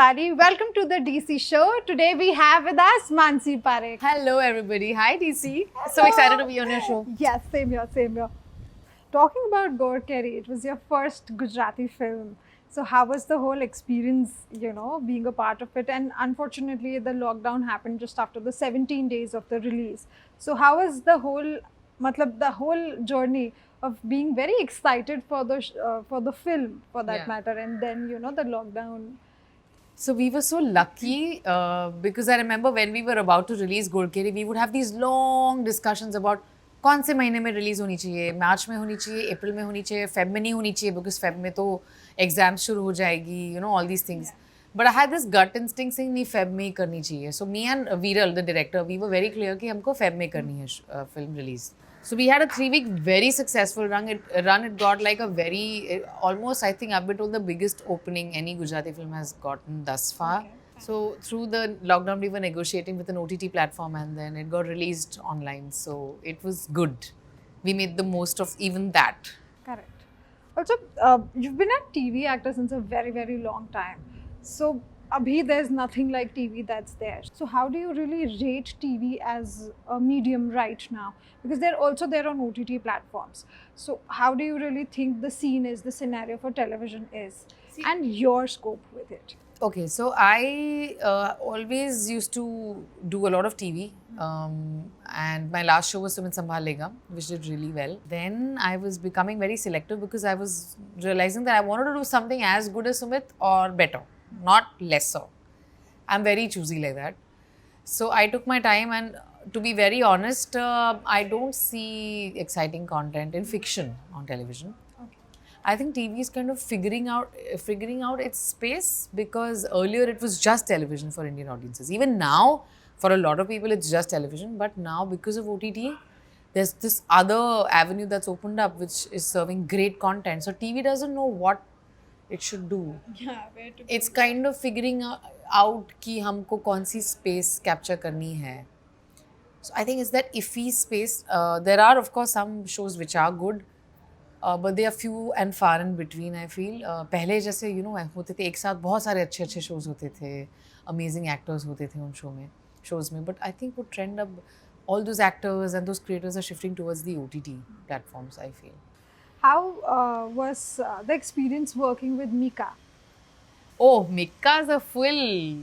Pari. Welcome to the DC show. Today we have with us Mansi Parekh. Hello, everybody. Hi, DC. So excited to be on your show. Yes, same here, same here. Talking about Gorkeri, it was your first Gujarati film. So how was the whole experience, being a part of it? And unfortunately, the lockdown happened just after the 17 days of the release. So how was the whole journey of being very excited for the film, for that Yeah. matter, and then the lockdown. So we were so lucky because I remember when we were about to release Gorkeri, we would have these long discussions about कौन से महीने में release होनी चाहिए, मार्च में होनी चाहिए, अप्रैल में होनी चाहिए, फेब में नहीं होनी चाहिए बिकॉज फेब में तो एग्जाम्स शुरू हो जाएगी, you know all these things. But I had this gut instinct सिंग नहीं फेब में ही करनी चाहिए. So me and Viral the director we were very clear कि हमको फेब में करनी है film release. So we had a 3-week very successful run. It got like a very almost, I think I've been told, the biggest opening any Gujarati film has gotten thus far. Okay. So through the lockdown we were negotiating with an OTT platform and then it got released online. So it was good. We made the most of even that. Correct. Also, you've been a TV actor since a very, very long time. So, abhi there's nothing like TV that's there. So, how do you really rate TV as a medium right now? Because they're also there on OTT platforms. So, how do you really think the scene is, the scenario for television is, and your scope with it? Okay, so I always used to do a lot of TV, and my last show was Sumit Sambhalega, which did really well. Then I was becoming very selective because I was realizing that I wanted to do something as good as Sumit or better, not lesser. I'm very choosy like that. So I took my time, and to be very honest, I don't see exciting content in fiction on television. I think TV is kind of figuring out its space because earlier it was just television for Indian audiences. Even now, for a lot of people, it's just television. But now, because of OTT, there's this other avenue that's opened up which is serving great content. So TV doesn't know what it should do. Yeah, where to It's kind of figuring out कि हमको कौन सी space capture करनी है. So I think it's that iffy space. There are of course some shows which are good. But they are few and far in between, I feel. पहले जैसे होते थे एक साथ बहुत सारे अच्छे अच्छे shows होते थे, amazing actors होते थे उन shows में. But I think वो trend अब all those actors and those creators are shifting towards the OTT platforms, I feel. How was the experience working with Mika? Oh, Mikka's a full,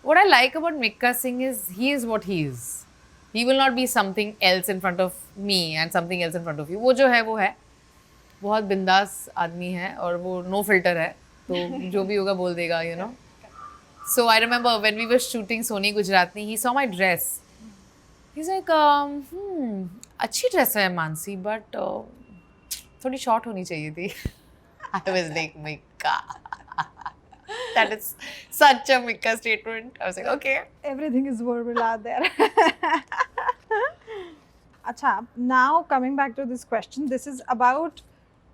what I like about Mikka Singh is he is what he is. He will not be something else in front of me and something else in front of you. वो जो है वो है. बहुत बिंदास आदमी है और वो नो फिल्टर है तो जो भी होगा बोल देगा So I remember when we were shooting Soni Gujaratni, he saw my dress. He's like, अच्छी ड्रेस है मानसी बट थोड़ी शॉर्ट होनी चाहिए थी. I was like, Mikka. That is such a Mikka statement. I was like, okay. Everything is verbal out there. Acha, now coming back to this question, this is about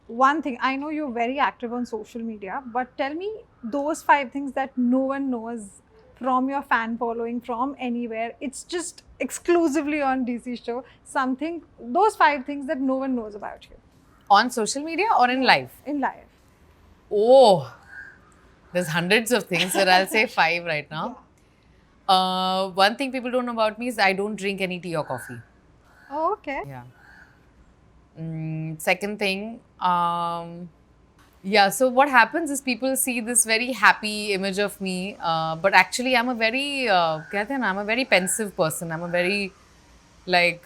one thing. I know you're very active on social media, but tell me those 5 things that no one knows from your fan following from anywhere. It's just exclusively on DC show. Those 5 things that no one knows about you On social media or in life? in life. Oh, there's hundreds of things, but I'll say 5 right now. One thing people don't know about me is I don't drink any tea or coffee. Oh, okay. Yeah. Second thing, yeah, so what happens is people see this very happy image of me, but actually I'm a very, कहते हैं ना, I'm a very pensive person. I'm a very, like,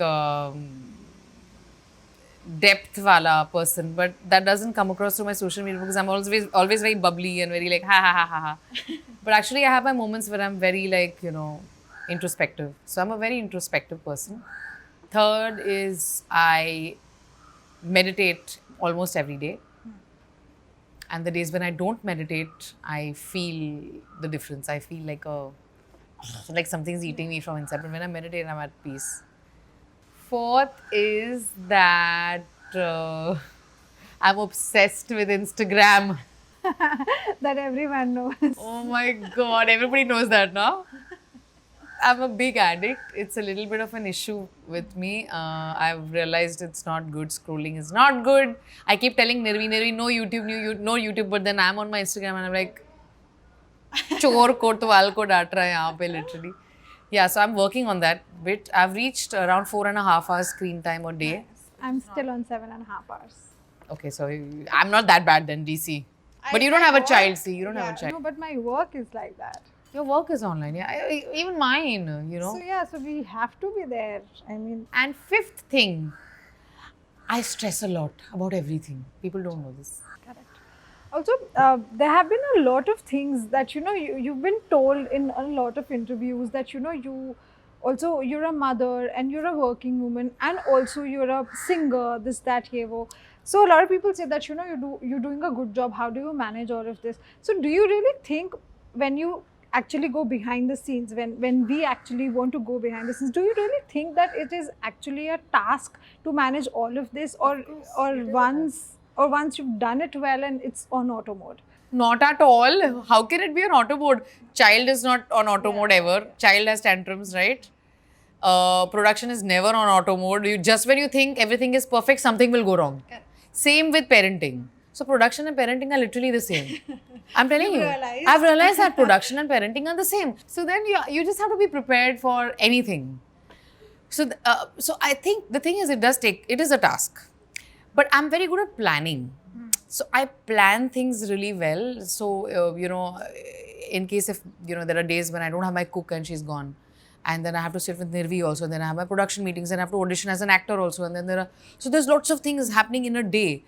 depth wala person, but that doesn't come across through my social media because I'm always very bubbly and very like, ha ha ha ha ha. But actually I have my moments where I'm very like, introspective. So I'm a very introspective person. Third is I meditate almost every day. And the days when I don't meditate, I feel the difference. I feel like something's eating me from inside. But when I meditate, I'm at peace. Fourth is that I'm obsessed with Instagram. That everyone knows. Oh my God, everybody knows that now. I'm a big addict. It's a little bit of an issue with me. I've realized it's not good. Scrolling is not good. I keep telling Nirvi, no YouTube, no YouTube. But then I'm on my Instagram and I'm like, चोर कोतवाल को डांट रहा है यहाँ पे literally. Yeah, so I'm working on that bit. I've reached around 4.5 hours screen time a day. I'm still on 7.5 hours. Okay, so I'm not that bad then, DC. But you don't have a child, see, you don't have a child. No, but my work is like that. Your work is online, yeah. Even mine, you know. So yeah, so we have to be there. I mean, And fifth thing, I stress a lot about everything. People don't know this. correct. Also, there have been a lot of things that you've been told in a lot of interviews that you're a mother and you're a working woman and also you're a singer, this, that, here, wo. So a lot of people say that you're doing a good job. How do you manage all of this? So do you really think when you actually go behind the scenes, when we actually want to go behind the scenes, do you really think that it is actually a task to manage all of this, or once you've done it well and it's on auto mode? Not at all. How can it be on auto mode? Child is not on auto mode ever. Child has tantrums, right? Production is never on auto mode. Just when you think everything is perfect, something will go wrong. Same with parenting. So production and parenting are literally the same. I'm telling you. I've realized that production and parenting are the same. So then you just have to be prepared for anything. So I think the thing is, it is a task. But I'm very good at planning. So I plan things really well. So, in case if, there are days when I don't have my cook and she's gone. And then I have to sit with Nirvi also. And then I have my production meetings and I have to audition as an actor also. And then there's lots of things happening in a day.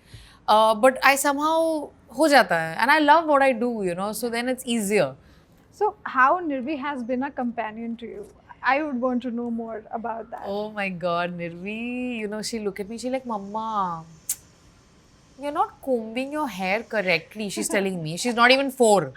But I somehow ho jata hai. And I love what I do, so then it's easier. So how Nirvi has been a companion to you? I would want to know more about that. Oh my God, Nirvi, she'll look at me, she's like, Mama, you're not combing your hair correctly, she's telling me. She's not even 4.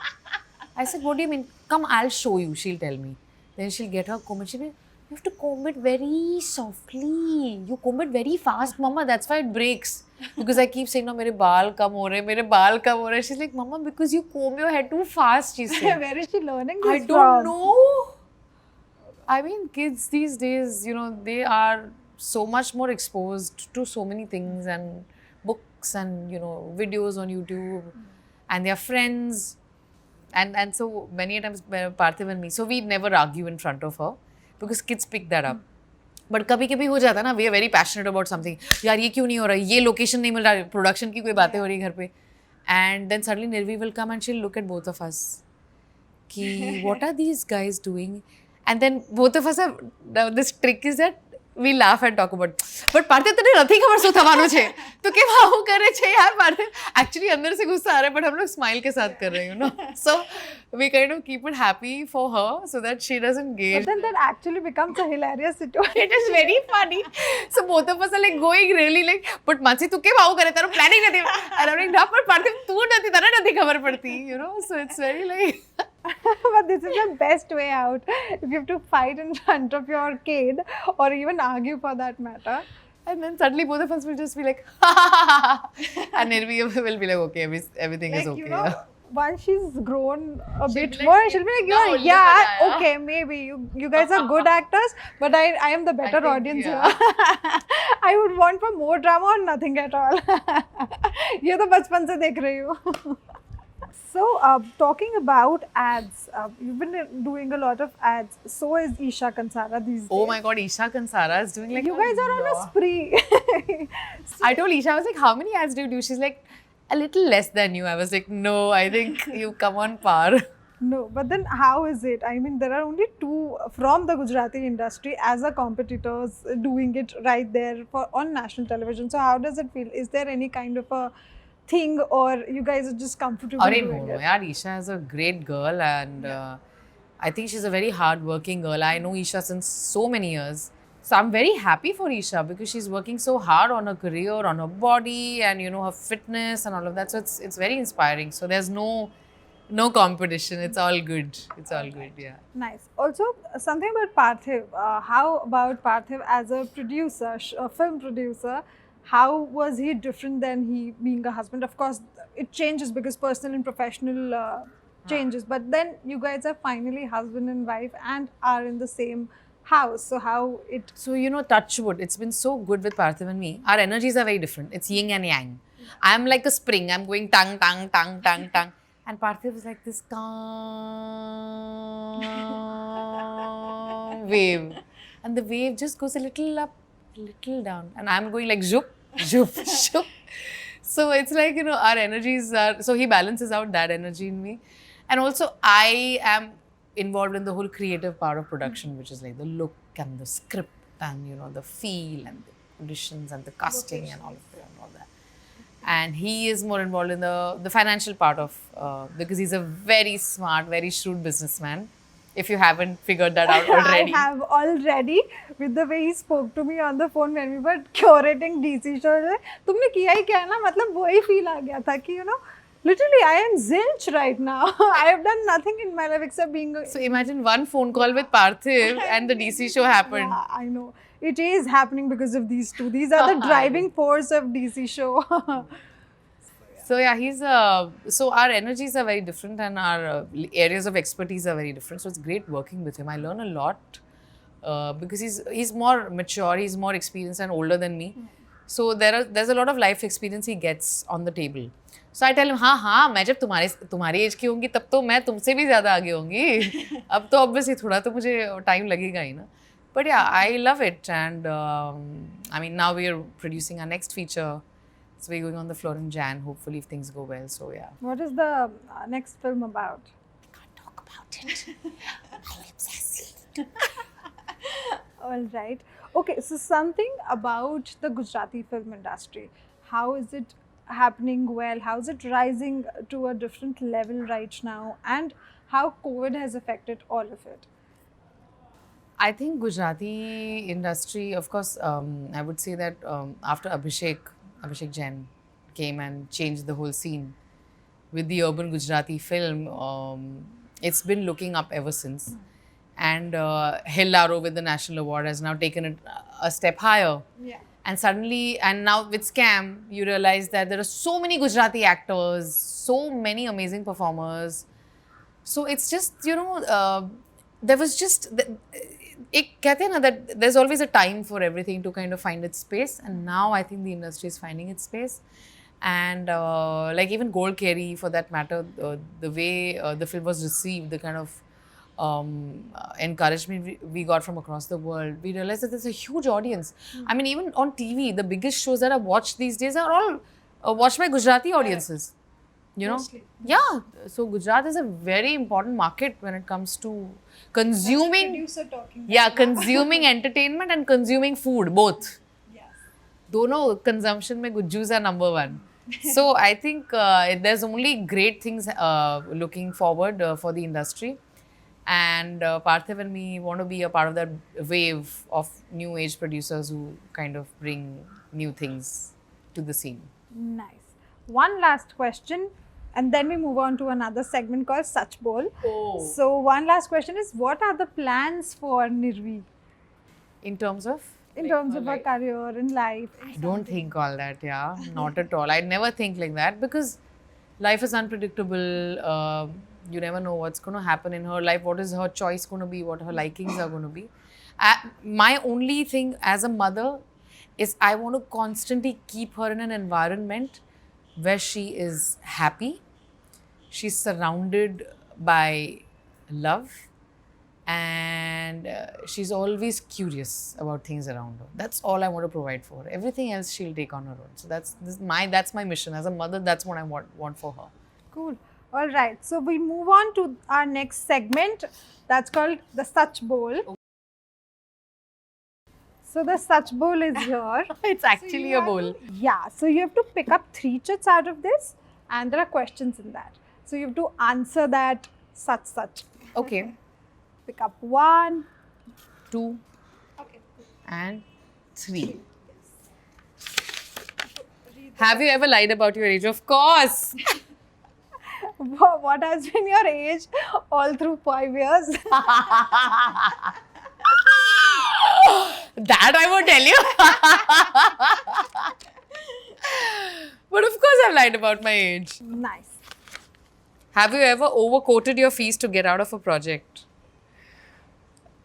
I said, what do you mean? Come, I'll show you, she'll tell me. Then she'll get her comb and she'll be, you have to comb it very softly. You comb it very fast, Mama, that's why it breaks. Because I keep saying, no, mere baal kam ho rahe. She's like, Mama, because you comb your hair too fast, she said. Where is she learning this I don't know. I mean, kids these days, they are so much more exposed to so many things and books and, videos on YouTube and their friends. And so many times Parthiv and me, so we never argue in front of her because kids pick that up. But कभी-कभी हो जाता ना, we are very passionate about something. यार ये क्यों नहीं हो रहा, ये location नहीं मिल रहा, production की कोई बातें हो रही घर पे. And then suddenly Nirvi will come and she'll look at both of us. Ki, what are these guys doing? And then both of us have, this trick is that we laugh and talk about, but Parthiv तूने નથી ખબર શું થવાનું છે તો કેમ આવું કરે છે યાર Parthiv, actually अंदर से गुस्सा आ रहा है but हम लोग smile के साथ कर रहे हैं, so we kind of keep it happy for her so that she doesn't gauge. But then that actually becomes a hilarious situation. It is very funny. So both of us are like going really like, but Mansi तू કેમ આવું કરે, તારું planning નથી, and I'm like ના પણ Parthiv તું નથી, તને નથી ખબર પડતી, so it's very like But this is the best way out. If you have to fight in front of your kid or even argue for that matter. And then suddenly both of us will just be like, and Nirvi will be like, okay, everything is okay. Once she's grown a bit be like, more, she'll be like, yeah, okay, maybe you guys are good actors, but I am the better audience here. I would want for more drama or nothing at all. ये तो बचपन से देख रही हूँ. So, talking about ads, you've been doing a lot of ads. So is Isha Kansara these days. Oh my God, Isha Kansara is doing like You guys are on a spree. I told Isha, I was like, how many ads do you do? She's like, a little less than you. I was like, no, I think you come on par. No, but then how is it? I mean, there are only 2 from the Gujarati industry as a competitors doing it right there on national television. So how does it feel? Is there any kind of a thing, or you guys are just comfortable doing it? Yeah, Isha is a great girl, and I think she's a very hard-working girl. I know Isha since so many years. So I'm very happy for Isha because she's working so hard on her career, on her body, and her fitness and all of that. So it's very inspiring. So there's no competition. It's all good. It's all good, yeah. Nice. Also, something about Parthiv. How about Parthiv as a producer, a film producer? How was he different than he being a husband? Of course, it changes because personal and professional changes. But then you guys are finally husband and wife and are in the same house. So how it... So, touch wood. It's been so good with Parthiv and me. Our energies are very different. It's yin and yang. I'm like a spring. I'm going tang, tang, tang, tang, tang. And Parthiv was like this calm wave. And the wave just goes a little up, a little down. And I'm going like zoop, zoop, zoop. So it's like, you know, our energies are, so he balances out that energy in me. And also I am involved in the whole creative part of production, which is like the look and the script and, you know, the feel and the auditions and the casting and all of that and all that. And he is more involved in the financial part of, because he's a very smart, very shrewd businessman. If you haven't figured that out already. I have already, with the way he spoke to me on the phone when we were curating DC show. तुमने किया ही क्या है ना, मतलब वही feel आ गया था कि, you know, literally I am zilch right now. I have done nothing in my life except being. So imagine one phone call with Parthiv and the DC show happened. Yeah, I know. It is happening because of these two. These are the driving force of DC show. So yeah, so our energies are very different and our areas of expertise are very different. So it's great working with him. I learn a lot because he's more mature, he's more experienced and older than me. So there's a lot of life experience he gets on the table. So I tell him, हाँ, मैं जब तुम्हारी as की होंगी तब तो मैं तुमसे भी ज़्यादा आगे होंगी. अब तो obviously थोड़ा तो मुझे टाइम लगेगा ही ना. But yeah, I love it, and I mean now we are producing our next feature. So we're going on the floor in Jan, hopefully if things go well. So yeah. What is the next film about? I can't talk about it. My lips are sealed. All right. Okay, so something about the Gujarati film industry. How is it happening well? How is it rising to a different level right now? And how COVID has affected all of it? I think Gujarati industry, of course, I would say that after Abhishek Jain came and changed the whole scene with the urban Gujarati film, it's been looking up ever since. And Hellaro with the National Award has now taken it a step higher. Yeah. And suddenly, and now with Scam, you realize that there are so many Gujarati actors, so many amazing performers. So it's just, you know, there was just, एक कहते हैं ना that there's always a time for everything to kind of find its space, and now I think the industry is finding its space. And like even Gold Kerry, for that matter, the way the film was received, the kind of encouragement we got from across the world, we realized that there's a huge audience. I mean, even on TV, the biggest shows that are watched these days are all watched by Gujarati audiences. You know? Mostly. Yeah. So Gujarat is a very important market when it comes to consuming. Producer talking. Yeah, consuming entertainment and consuming food, both. Yes. Dono consumption mein Gujjus are number one. So I think there's only great things looking forward for the industry. And Parthiv and me want to be a part of that wave of new age producers who kind of bring new things to the scene. Nice. One last question, and then we move on to another segment called Sach Bol. Oh. So one last question is, what are the plans for Nirvi In terms of? in terms of her career in life? I don't think all that, yeah. Not at all. I never think like that because life is unpredictable. You never know what's going to happen in her life, what is her choice going to be, what her likings are going to be. My only thing as a mother is I want to constantly keep her in an environment where she is happy, she's surrounded by love, and she's always curious about things around her. That's all I want to provide for her. Everything else she'll take on her own. So that's my mission as a mother. That's what I want for her. Cool. All right. So we move on to our next segment. That's called the Sach Bowl. So the Sach Bowl is here. It's actually a bowl. Yeah. So you have to pick up 3 chits out of this, and there are questions in that. So you have to answer that such. Okay. Pick up 1, 2, and 3. Have you ever lied about your age? Of course. What has been your age all through 5 years? That I won't tell you. But of course I've lied about my age. Nice. Have you ever overquoted your fees to get out of a project?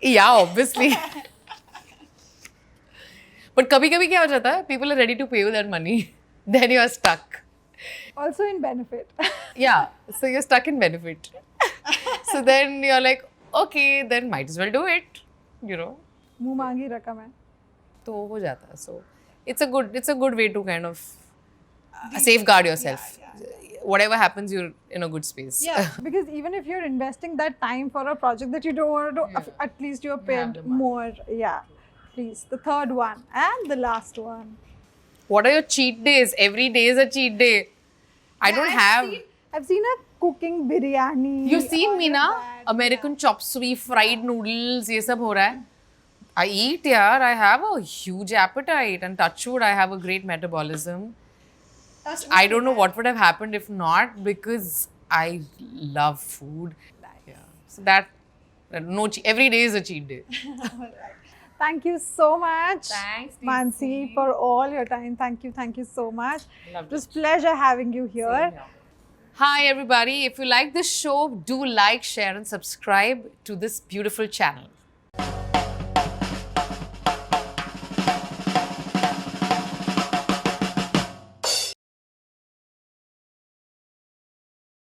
Yeah, obviously. But kabhi-kabhi kya ho jata hai? People are ready to pay you that money. Then you are stuck. Also in benefit. Yeah, so you're stuck in benefit. So then you're like, okay, then might as well do it, you know. मुंह मांगी रकम है. तो हो जाता है. So it's a good way to kind of safeguard yourself. Whatever happens, you're in a good space. Yeah, because even if you're investing that time for a project that you don't want to do, at least you're paid the money. more. Yeah. Please, the third one and the last one. What are your cheat days? Every day is a cheat day. I don't have. I've seen a cooking biryani. You've seen all me of na? that, American chop suey, fried noodles, ये सब हो रहा है. I eat, yaar. I have a huge appetite, and touch wood, I have a great metabolism. I don't know what would have happened if not, because I love food. Yeah. So that every day is a cheat day. Thank you so much. Thanks, Mansi, for all your time. Thank you so much. Loved It was pleasure having you here. Hi everybody. If you like this show, do like, share, and subscribe to this beautiful channel.